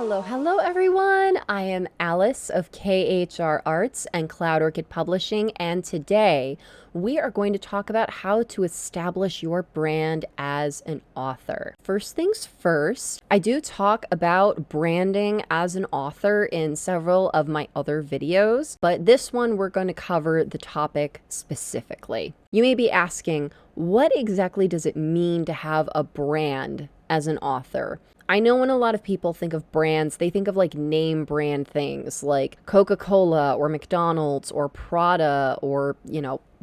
Hello everyone! I am Alice of KHR Arts and Cloud Orchid Publishing, and today we are going to talk about how to establish your brand as an author. First things first, I do talk about branding as an author in several of my other videos, but this one we're going to cover the topic specifically. You may be asking, what exactly does it mean to have a brand as an author? I know when a lot of people think of brands, they think of like name brand things like Coca-Cola or McDonald's or Prada or,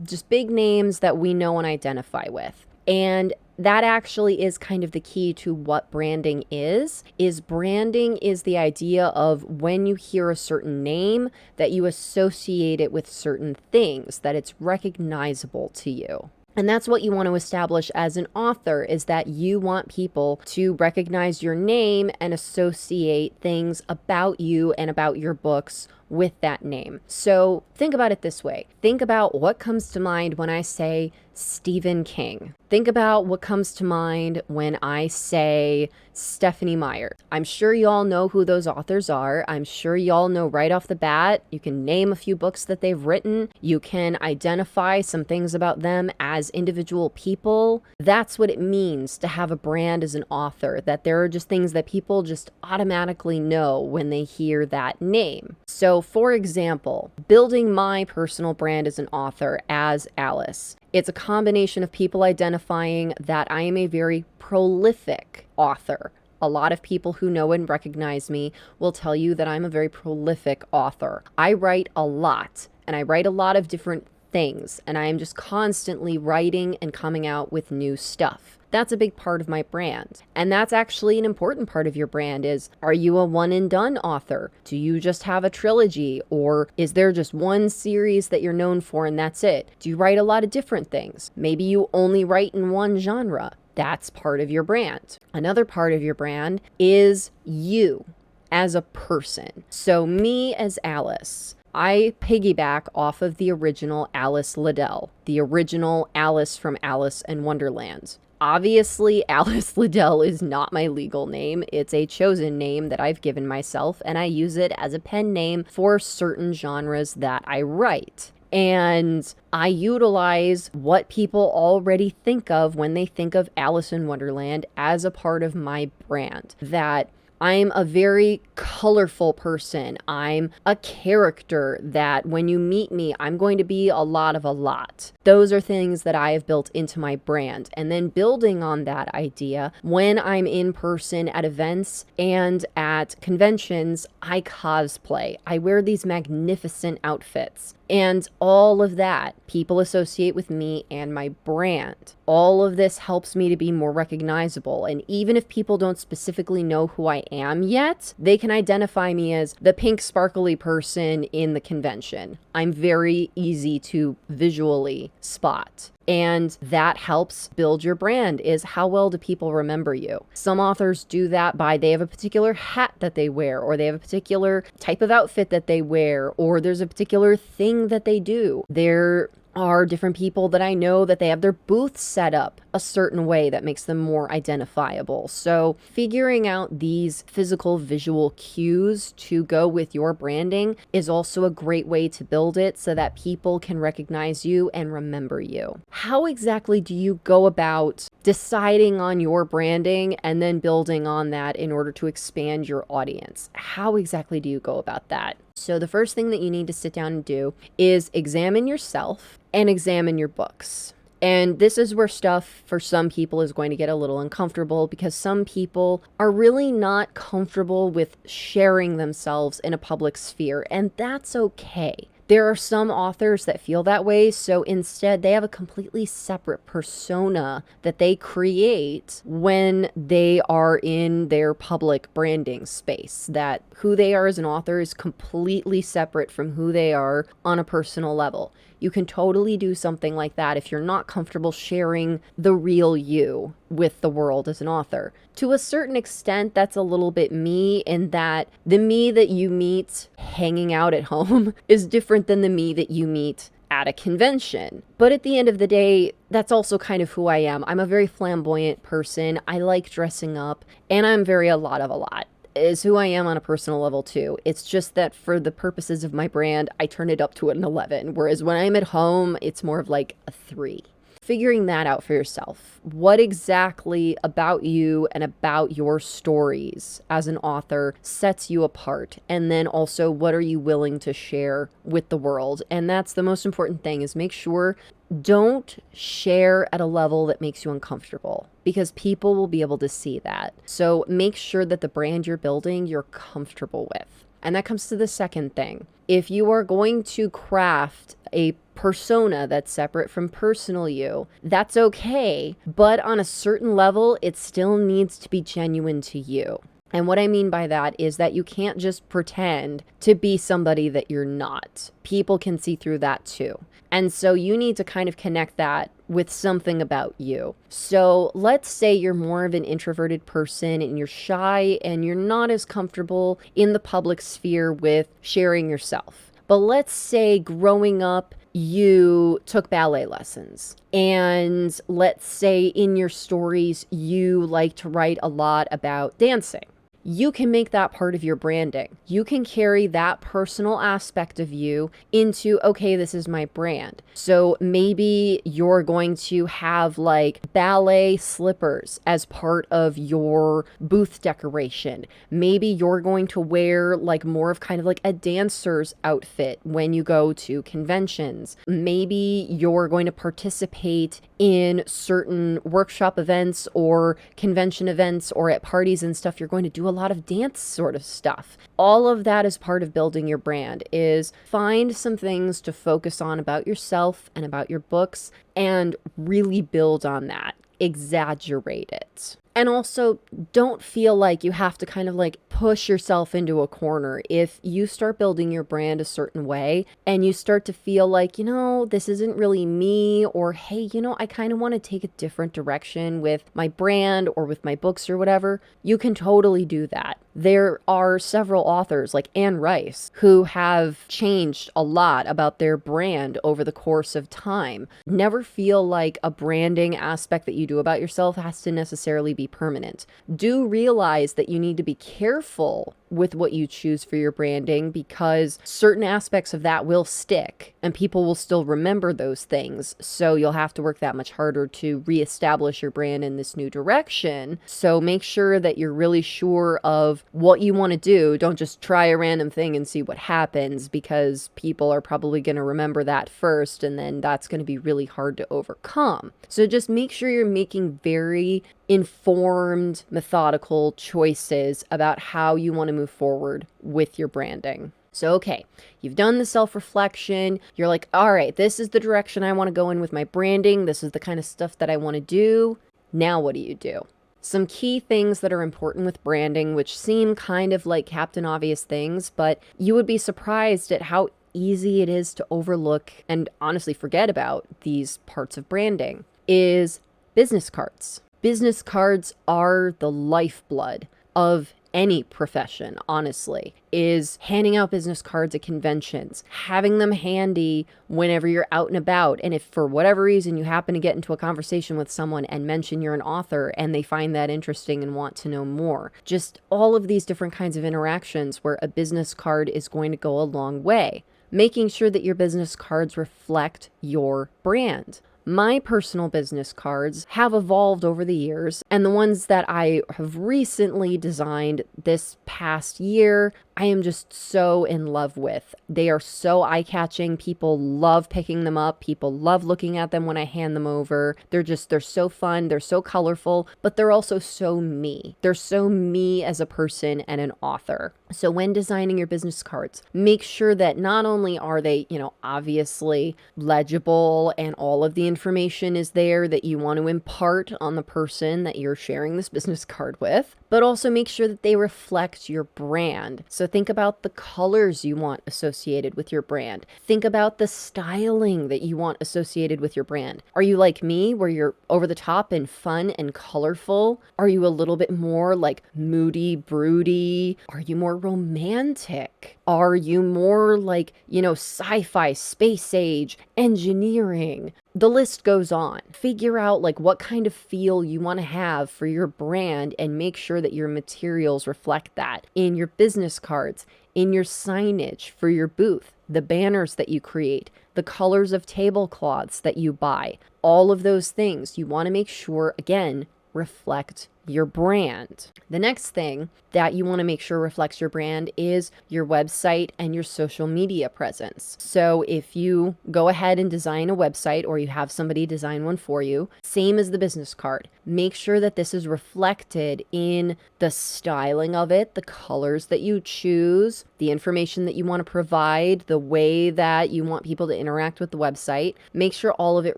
just big names that we know and identify with. And that actually is kind of the key to what branding is branding is the idea of when you hear a certain name that you associate it with certain things, that it's recognizable to you. And that's what you want to establish as an author, is that you want people to recognize your name and associate things about you and about your books with that name. So think about it this way. Think about what comes to mind when I say Stephen King. Think about what comes to mind when I say Stephanie Meyer. I'm sure you all know who those authors are. I'm sure you all know right off the bat. You can name a few books that they've written. You can identify some things about them as individual people. That's what it means to have a brand as an author, that there are just things that people just automatically know when they hear that name. So for example, building my personal brand as an author as Alice. It's a combination of people identifying that I am a very prolific author. A lot of people who know and recognize me will tell you that I'm a very prolific author. I write a lot, and I write a lot of different things, and I am just constantly writing and coming out with new stuff. That's a big part of my brand. And that's actually an important part of your brand is, are you a one and done author? Do you just have a trilogy? Or is there just one series that you're known for and that's it? Do you write a lot of different things? Maybe you only write in one genre. That's part of your brand. Another part of your brand is you as a person. So me as Alice. I piggyback off of the original Alice Liddell, the original Alice from Alice in Wonderland. Obviously, Alice Liddell is not my legal name. It's a chosen name that I've given myself, and I use it as a pen name for certain genres that I write. And I utilize what people already think of when they think of Alice in Wonderland as a part of my brand. That I'm a very colorful person. I'm a character that when you meet me, I'm going to be a lot of a lot. Those are things that I have built into my brand. And then building on that idea, when I'm in person at events and at conventions, I cosplay. I wear these magnificent outfits. And all of that people associate with me and my brand. All of this helps me to be more recognizable. And even if people don't specifically know who I am yet, they can identify me as the pink sparkly person in the convention. I'm very easy to visually spot. And that helps build your brand, is how well do people remember you? Some authors do that by they have a particular hat that they wear, or they have a particular type of outfit that they wear, or there's a particular thing that they do. There are different people that I know that they have their booth set up a certain way that makes them more identifiable. So figuring out these physical visual cues to go with your branding is also a great way to build it so that people can recognize you and remember you. How exactly do you go about deciding on your branding and then building on that in order to expand your audience? How exactly do you go about that? So the first thing that you need to sit down and do is examine yourself and examine your books. And this is where stuff for some people is going to get a little uncomfortable, because some people are really not comfortable with sharing themselves in a public sphere, and that's okay. There are some authors that feel that way, so instead they have a completely separate persona that they create when they are in their public branding space. That who they are as an author is completely separate from who they are on a personal level. You can totally do something like that if you're not comfortable sharing the real you with the world as an author. To a certain extent, that's a little bit me, in that the me that you meet hanging out at home is different than the me that you meet at a convention. But at the end of the day, that's also kind of who I am. I'm a very flamboyant person. I like dressing up, and I'm very a lot of a lot. is who I am on a personal level too. It's just that for the purposes of my brand, I turn it up to an 11, whereas when I'm at home, it's more of like a 3. Figuring that out for yourself. What exactly about you and about your stories as an author sets you apart? And then also, what are you willing to share with the world? And that's the most important thing, is make sure don't share at a level that makes you uncomfortable, because people will be able to see that. So make sure that the brand you're building, you're comfortable with. And that comes to the second thing. If you are going to craft a persona that's separate from personal you, that's okay. But on a certain level, it still needs to be genuine to you. And what I mean by that is that you can't just pretend to be somebody that you're not. People can see through that too. And so you need to kind of connect that with something about you. So let's say you're more of an introverted person and you're shy and you're not as comfortable in the public sphere with sharing yourself. But let's say growing up, you took ballet lessons. And let's say in your stories, you like to write a lot about dancing. You can make that part of your branding. You can carry that personal aspect of you into, okay, this is my brand. So maybe you're going to have like ballet slippers as part of your booth decoration. Maybe you're going to wear like more of kind of like a dancer's outfit when you go to conventions. Maybe you're going to participate in certain workshop events or convention events or at parties and stuff. You're going to do a lot of dance sort of stuff. All of that is part of building your brand, is find some things to focus on about yourself and about your books and really build on that. Exaggerate it. And also, don't feel like you have to kind of like push yourself into a corner. If you start building your brand a certain way and you start to feel like, this isn't really me, or hey, I kind of want to take a different direction with my brand or with my books or whatever, you can totally do that. There are several authors like Anne Rice who have changed a lot about their brand over the course of time. Never feel like a branding aspect that you do about yourself has to necessarily be permanent. Do realize that you need to be careful with what you choose for your branding, because certain aspects of that will stick and people will still remember those things. So you'll have to work that much harder to reestablish your brand in this new direction. So make sure that you're really sure of what you want to do. Don't just try a random thing and see what happens, because people are probably going to remember that first, and then that's going to be really hard to overcome. So just make sure you're making very informed, methodical choices about how you want to move forward with your branding. So, okay, you've done the self-reflection. You're like, all right, this is the direction I want to go in with my branding. This is the kind of stuff that I want to do. Now, what do you do? Some key things that are important with branding, which seem kind of like Captain Obvious things, but you would be surprised at how easy it is to overlook and honestly forget about these parts of branding, is business cards. Business cards are the lifeblood of any profession, honestly, is handing out business cards at conventions, having them handy whenever you're out and about. And if for whatever reason you happen to get into a conversation with someone and mention you're an author and they find that interesting and want to know more, just all of these different kinds of interactions where a business card is going to go a long way. Making sure that your business cards reflect your brand. My personal business cards have evolved over the years, and the ones that I have recently designed this past year, I am just so in love with. They are so eye-catching. People love picking them up. People love looking at them when I hand them over. They're so fun. They're so colorful, but they're also so me. They're so me as a person and an author. So when designing your business cards, make sure that not only are they, obviously legible and all of the information is there that you want to impart on the person that you're sharing this business card with, but also make sure that they reflect your brand. So think about the colors you want associated with your brand. Think about the styling that you want associated with your brand. Are you like me, where you're over the top and fun and colorful? Are you a little bit more like moody, broody? Are you more romantic? Are you more like, sci-fi, space age, engineering? The list goes on. Figure out like what kind of feel you want to have for your brand and make sure that your materials reflect that in your business cards, in your signage for your booth, the banners that you create, the colors of tablecloths that you buy. All of those things you want to make sure, again, reflect your brand. The next thing that you want to make sure reflects your brand is your website and your social media presence. So if you go ahead and design a website or you have somebody design one for you, same as the business card, make sure that this is reflected in the styling of it, the colors that you choose, the information that you want to provide, the way that you want people to interact with the website. Make sure all of it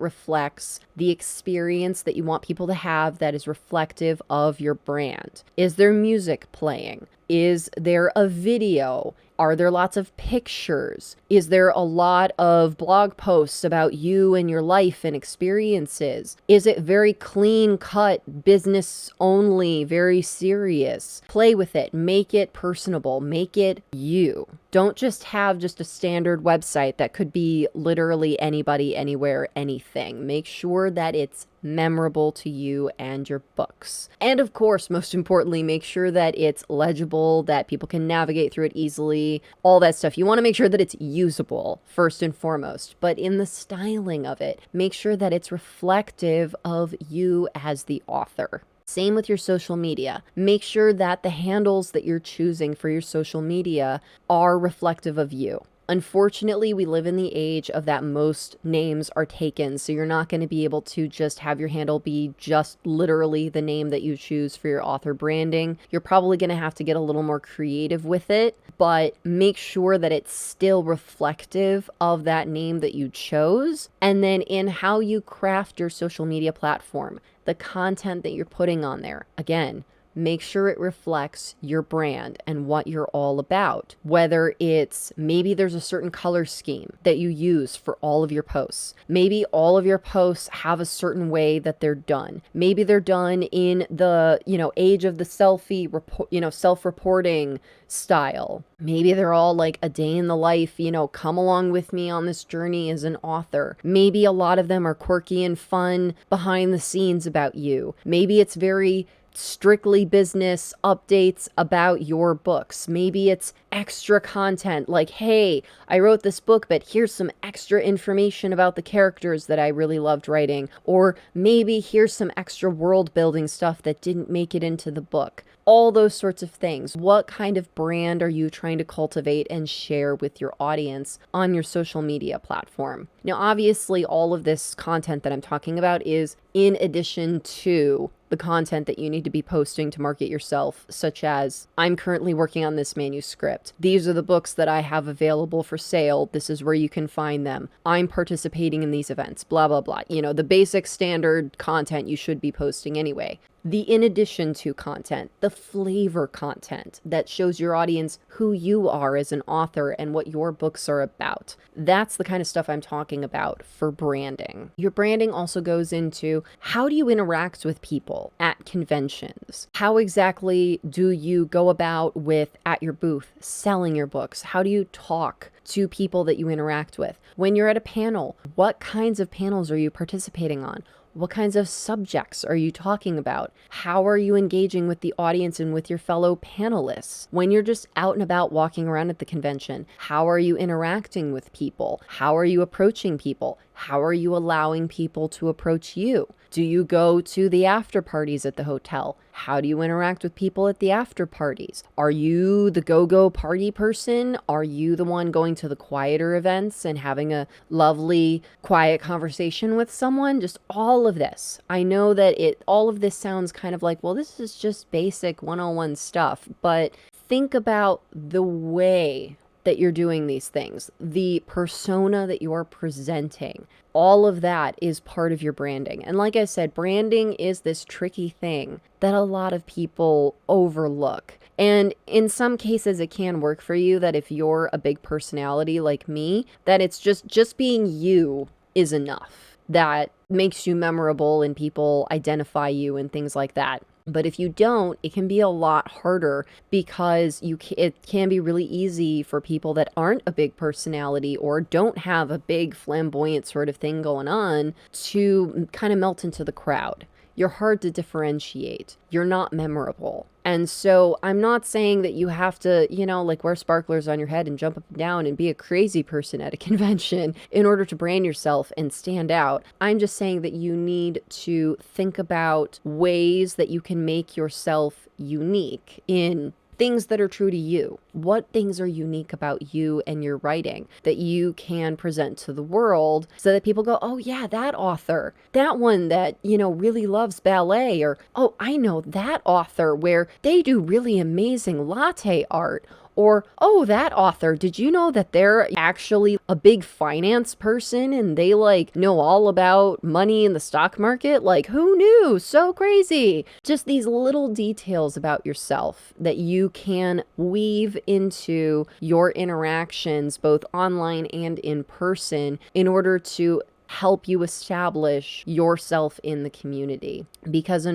reflects the experience that you want people to have that is reflective of your brand. Is there music playing? Is there a video? Are there lots of pictures? Is there a lot of blog posts about you and your life and experiences? Is it very clean cut, business only, very serious? Play with it. Make it personable. Make it you. Don't just have just a standard website that could be literally anybody, anywhere, anything. Make sure that it's memorable to you and your books. And of course, most importantly, make sure that it's legible, that people can navigate through it easily, all that stuff. You want to make sure that it's usable first and foremost, but in the styling of it, make sure that it's reflective of you as the author. Same with your social media. Make sure that the handles that you're choosing for your social media are reflective of you. Unfortunately, we live in the age of that most names are taken, so you're not going to be able to just have your handle be just literally the name that you choose for your author branding. You're probably going to have to get a little more creative with it, but make sure that it's still reflective of that name that you chose. And then in how you craft your social media platform, the content that you're putting on there, again, make sure it reflects your brand and what you're all about. Whether it's maybe there's a certain color scheme that you use for all of your posts. Maybe all of your posts have a certain way that they're done. Maybe they're done in the, age of the selfie report, self-reporting style. Maybe they're all like a day in the life, come along with me on this journey as an author. Maybe a lot of them are quirky and fun behind the scenes about you. Maybe it's very strictly business updates about your books. Maybe it's extra content like, hey, I wrote this book, but here's some extra information about the characters that I really loved writing. Or maybe here's some extra world building stuff that didn't make it into the book. All those sorts of things. What kind of brand are you trying to cultivate and share with your audience on your social media platform? Now, obviously, all of this content that I'm talking about is in addition to the content that you need to be posting to market yourself, such as, I'm currently working on this manuscript. These are the books that I have available for sale. This is where you can find them. I'm participating in these events, blah, blah, blah. The basic standard content you should be posting anyway. The in addition to content, the flavor content that shows your audience who you are as an author and what your books are about. That's the kind of stuff I'm talking about for branding. Your branding also goes into how do you interact with people at conventions? How exactly do you go about with at your booth selling your books? How do you talk to people that you interact with? When you're at a panel, what kinds of panels are you participating on? What kinds of subjects are you talking about? How are you engaging with the audience and with your fellow panelists? When you're just out and about walking around at the convention, how are you interacting with people? How are you approaching people? How are you allowing people to approach you? Do you go to the after parties at the hotel? How do you interact with people at the after parties? Are you the go-go party person? Are you the one going to the quieter events and having a lovely, quiet conversation with someone? Just all of this. I know that all of this sounds kind of like, well, this is just basic 101 stuff, but think about the way that you're doing these things, the persona that you're presenting. All of that is part of your branding. And like I said, branding is this tricky thing that a lot of people overlook. And in some cases, it can work for you that if you're a big personality like me, that it's just being you is enough. That makes you memorable and people identify you and things like that. But if you don't, it can be a lot harder because it can be really easy for people that aren't a big personality or don't have a big flamboyant sort of thing going on to kind of melt into the crowd. You're hard to differentiate. You're not memorable. And so I'm not saying that you have to, like wear sparklers on your head and jump up and down and be a crazy person at a convention in order to brand yourself and stand out. I'm just saying that you need to think about ways that you can make yourself unique in things that are true to you. What things are unique about you and your writing that you can present to the world so that people go, oh yeah, that author, that one that, really loves ballet, or, oh, I know that author where they do really amazing latte art. Or, oh, that author, did you know that they're actually a big finance person and they know all about money in the stock market? Like, who knew? So crazy. Just these little details about yourself that you can weave into your interactions, both online and in person, in order to help you establish yourself in the community. Because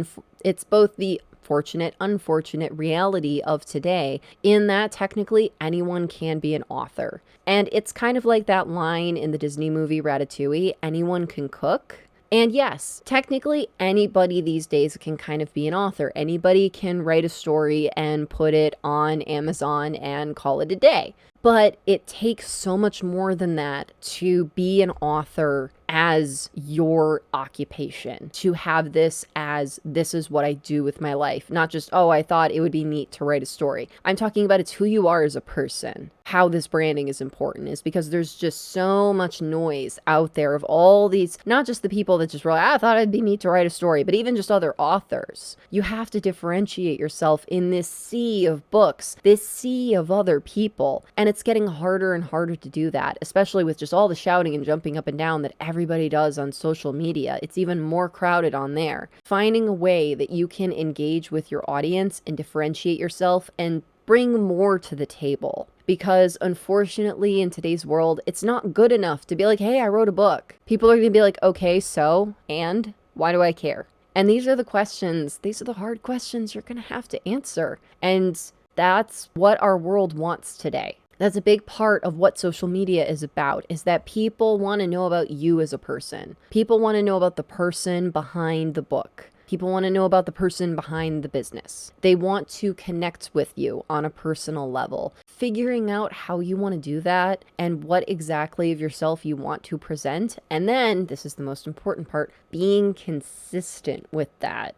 it's both the unfortunate reality of today, in that technically anyone can be an author. And it's kind of like that line in the Disney movie Ratatouille, anyone can cook. And yes, technically anybody these days can kind of be an author. Anybody can write a story and put it on Amazon and call it a day. But it takes so much more than that to be an author as your occupation, to have this is what I do with my life. Not just, oh, I thought it would be neat to write a story. I'm talking about it's who you are as a person. How this branding is important is because there's just so much noise out there of all these, not just the people that just were like, I thought it'd be neat to write a story, but even just other authors. You have to differentiate yourself in this sea of books, this sea of other people. And it's getting harder and harder to do that, especially with just all the shouting and jumping up and down that everybody does on social media. It's even more crowded on there. Finding a way that you can engage with your audience and differentiate yourself and bring more to the table. Because unfortunately in today's world, it's not good enough to be like, hey, I wrote a book. People are going to be like, okay, so, and why do I care? And these are the hard questions you're going to have to answer. And that's what our world wants today. That's a big part of what social media is about, is that people want to know about you as a person. People want to know about the person behind the book. People want to know about the person behind the business. They want to connect with you on a personal level. Figuring out how you want to do that and what exactly of yourself you want to present. And then, this is the most important part, being consistent with that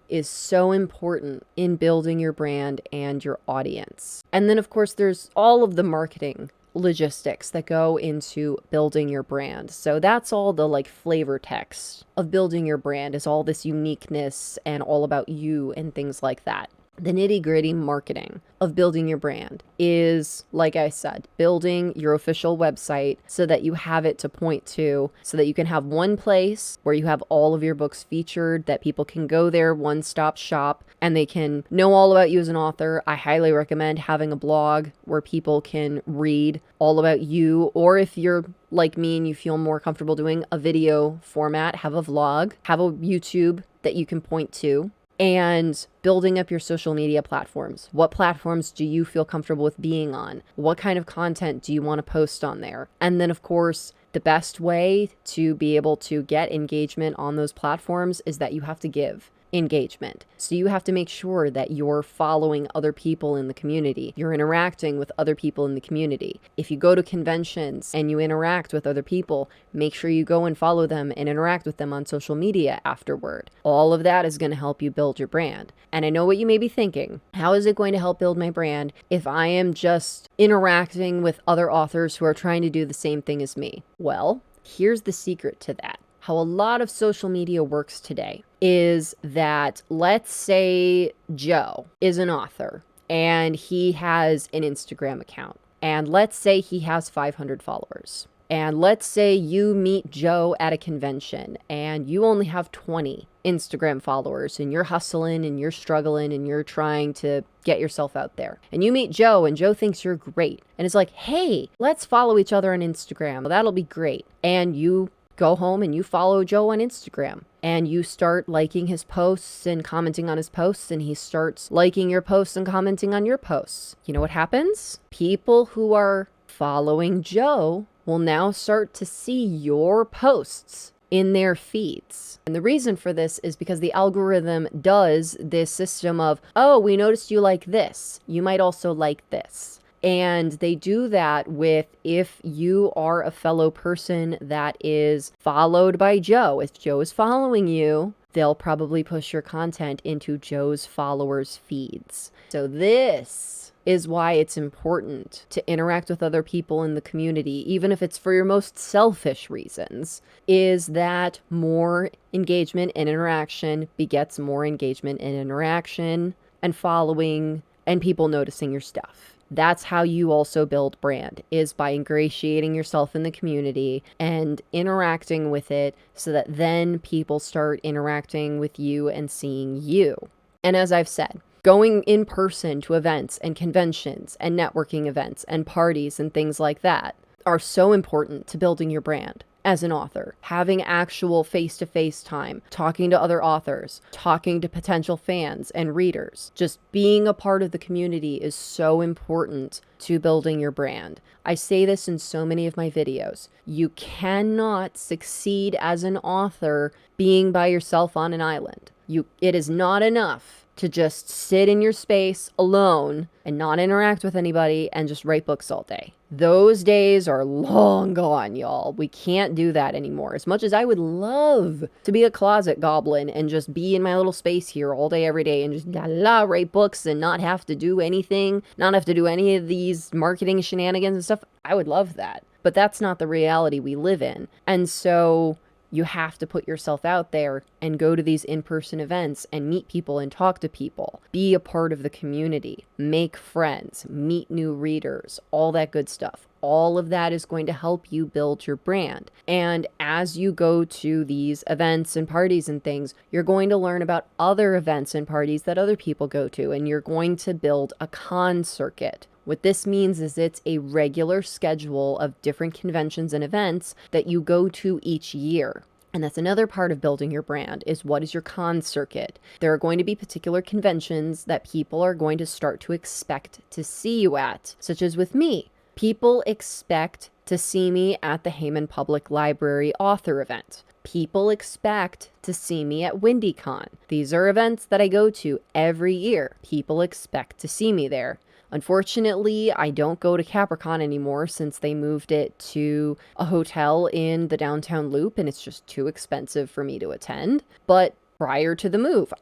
is so important in building your brand and your audience. And then, of course, there's all of the marketing logistics that go into building your brand. So that's all the flavor text of building your brand, is all this uniqueness and all about you and things like that. The nitty-gritty marketing of building your brand is, like I said, building your official website so that you have it to point to, so that you can have one place where you have all of your books featured, that people can go there, one-stop shop, and they can know all about you as an author. I highly recommend having a blog where people can read all about you, or if you're like me and you feel more comfortable doing a video format, have a vlog, have a YouTube that you can point to. And building up your social media platforms. What platforms do you feel comfortable with being on? What kind of content do you want to post on there? And then, of course, the best way to be able to get engagement on those platforms is that you have to give engagement. So you have to make sure that you're following other people in the community. You're interacting with other people in the community. If you go to conventions and you interact with other people, make sure you go and follow them and interact with them on social media afterward. All of that is going to help you build your brand. And I know what you may be thinking. How is it going to help build my brand if I am just interacting with other authors who are trying to do the same thing as me? Well, here's the secret to that. How a lot of social media works today is that, let's say Joe is an author and he has an Instagram account, and let's say he has 500 followers. And let's say you meet Joe at a convention and you only have 20 Instagram followers, and you're hustling and you're struggling and you're trying to get yourself out there. And you meet Joe and Joe thinks you're great. And it's like, hey, let's follow each other on Instagram. That'll be great. And you go home and you follow Joe on Instagram and you start liking his posts and commenting on his posts, and he starts liking your posts and commenting on your posts. You know what happens? People who are following Joe will now start to see your posts in their feeds. And the reason for this is because the algorithm does this system of, oh, we noticed you like this, you might also like this. And they do that with, if you are a fellow person that is followed by Joe, if Joe is following you, they'll probably push your content into Joe's followers' feeds. So this is why it's important to interact with other people in the community, even if it's for your most selfish reasons, is that more engagement and interaction begets more engagement and interaction and following and people noticing your stuff. That's how you also build brand, is by ingratiating yourself in the community and interacting with it so that then people start interacting with you and seeing you. And as I've said, going in person to events and conventions and networking events and parties and things like that are so important to building your brand as an author. Having actual face-to-face time, talking to other authors, talking to potential fans and readers, just being a part of the community is so important to building your brand. I say this in so many of my videos. You cannot succeed as an author being by yourself on an island. It is not enough to just sit in your space alone and not interact with anybody and just write books all day. Those days are long gone, y'all. We can't do that anymore. As much as I would love to be a closet goblin and just be in my little space here all day, every day, and just write books and not have to do anything, not have to do any of these marketing shenanigans and stuff, I would love that. But that's not the reality we live in. And so you have to put yourself out there and go to these in-person events and meet people and talk to people. Be a part of the community. Make friends. Meet new readers. All that good stuff. All of that is going to help you build your brand. And as you go to these events and parties and things, you're going to learn about other events and parties that other people go to, and you're going to build a con circuit. What this means is it's a regular schedule of different conventions and events that you go to each year. And that's another part of building your brand, is what is your con circuit? There are going to be particular conventions that people are going to start to expect to see you at, such as with me. People expect to see me at the Heyman Public Library author event. People expect to see me at WindyCon. These are events that I go to every year. People expect to see me there. Unfortunately, I don't go to Capricorn anymore since they moved it to a hotel in the downtown loop, and it's just too expensive for me to attend. But prior to the move,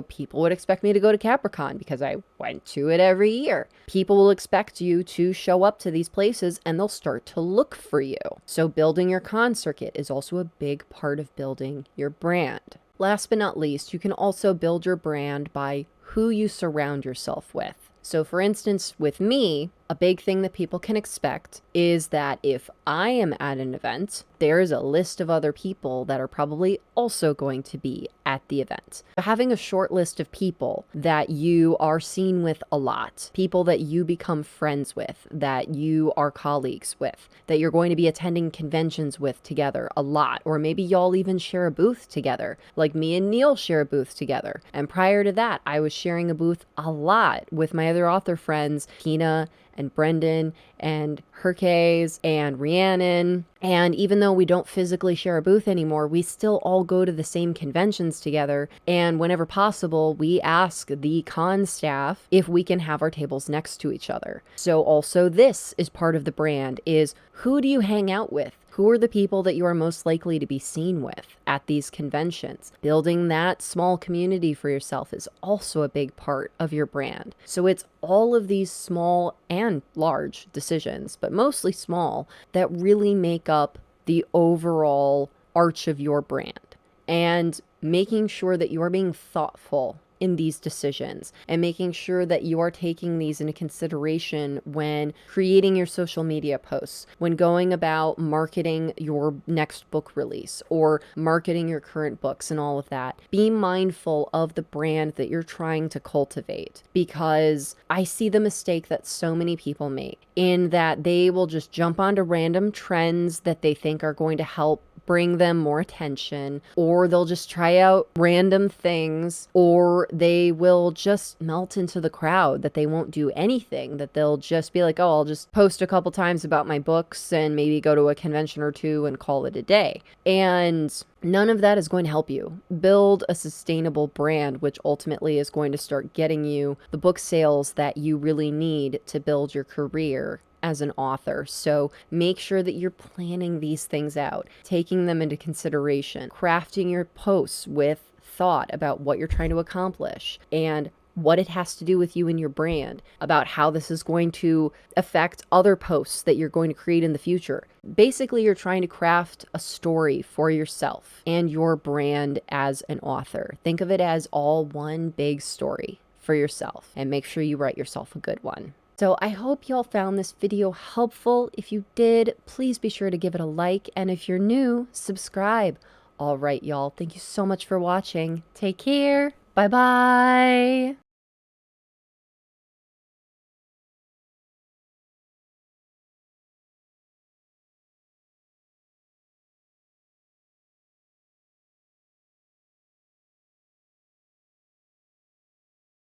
people would expect me to go to Capricorn because I went to it every year. People will expect you to show up to these places and they'll start to look for you. So building your con circuit is also a big part of building your brand. Last but not least, you can also build your brand by who you surround yourself with. So for instance, with me, a big thing that people can expect is that if I am at an event, there is a list of other people that are probably also going to be at the event. Having a short list of people that you are seen with a lot, people that you become friends with, that you are colleagues with, that you're going to be attending conventions with together a lot, or maybe y'all even share a booth together, like me and Neil share a booth together. And prior to that, I was sharing a booth a lot with my other author friends, Tina and Brendan and Herkes and Rhiannon. And even though we don't physically share a booth anymore, we still all go to the same conventions together. And whenever possible, we ask the con staff if we can have our tables next to each other. So also this is part of the brand, is who do you hang out with? Who are the people that you are most likely to be seen with at these conventions? Building that small community for yourself is also a big part of your brand. So it's all of these small and large decisions, but mostly small, that really make up the overall arch of your brand. And making sure that you are being thoughtful in these decisions and making sure that you are taking these into consideration when creating your social media posts, when going about marketing your next book release or marketing your current books and all of that. Be mindful of the brand that you're trying to cultivate, because I see the mistake that so many people make in that they will just jump onto random trends that they think are going to help bring them more attention, or they'll just try out random things, or they will just melt into the crowd, that they won't do anything, that they'll just be like, oh, I'll just post a couple times about my books and maybe go to a convention or two and call it a day. And none of that is going to help you build a sustainable brand, which ultimately is going to start getting you the book sales that you really need to build your career as an author. So make sure that you're planning these things out, taking them into consideration, crafting your posts with thought about what you're trying to accomplish and what it has to do with you and your brand, about how this is going to affect other posts that you're going to create in the future. Basically, you're trying to craft a story for yourself and your brand as an author. Think of it as all one big story for yourself, and make sure you write yourself a good one. So I hope y'all found this video helpful. If you did, please be sure to give it a like, and if you're new, subscribe. All right, y'all, thank you so much for watching. Take care. Bye-bye.